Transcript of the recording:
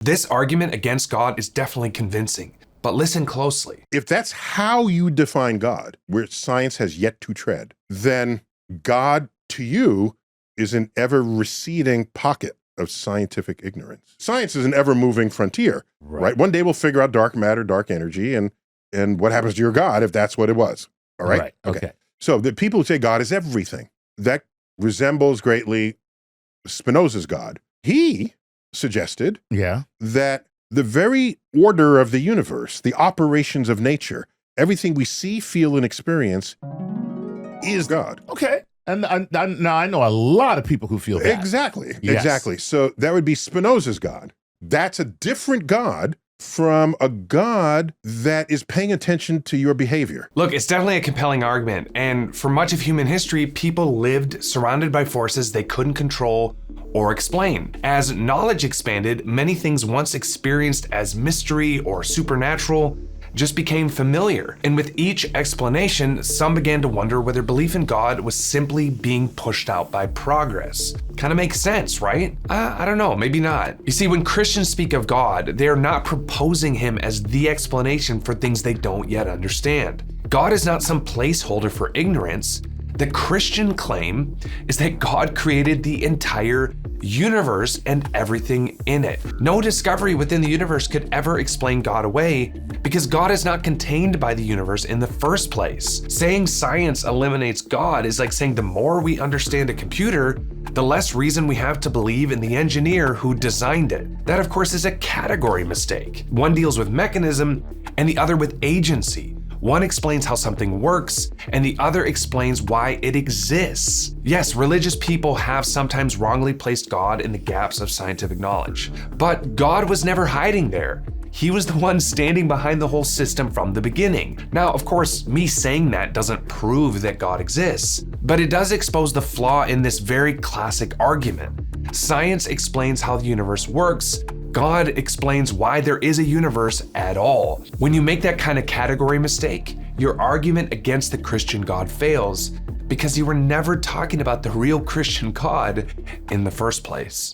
This argument against God is definitely convincing, but listen closely. If that's how you define God, where science has yet to tread, then God to you is an ever receding pocket of scientific ignorance. Science is an ever moving frontier, right? One day we'll figure out dark matter, dark energy, and what happens to your God if that's what it was. All right? Right. Okay. So the people who say God is everything, that resembles greatly Spinoza's God. He suggested Yeah. that the very order of the universe, the operations of nature, everything we see, feel, and experience is God. Okay. And now I know a lot of people who feel that. Exactly. Yes. Exactly. So that would be Spinoza's God. That's a different God from a God that is paying attention to your behavior. Look, it's definitely a compelling argument, and for much of human history, people lived surrounded by forces they couldn't control or explain. As knowledge expanded, many things once experienced as mystery or supernatural just became familiar. And with each explanation, some began to wonder whether belief in God was simply being pushed out by progress. Kind of makes sense, right? I don't know, maybe not. You see, when Christians speak of God, they are not proposing him as the explanation for things they don't yet understand. God is not some placeholder for ignorance. The Christian claim is that God created the entire universe and everything in it. No discovery within the universe could ever explain God away because God is not contained by the universe in the first place. Saying science eliminates God is like saying the more we understand a computer, the less reason we have to believe in the engineer who designed it. That, of course, is a category mistake. One deals with mechanism and the other with agency. One explains how something works, and the other explains why it exists. Yes, religious people have sometimes wrongly placed God in the gaps of scientific knowledge, but God was never hiding there. He was the one standing behind the whole system from the beginning. Now, of course, me saying that doesn't prove that God exists, but it does expose the flaw in this very classic argument. Science explains how the universe works. God explains why there is a universe at all. When you make that kind of category mistake, your argument against the Christian God fails because you were never talking about the real Christian God in the first place.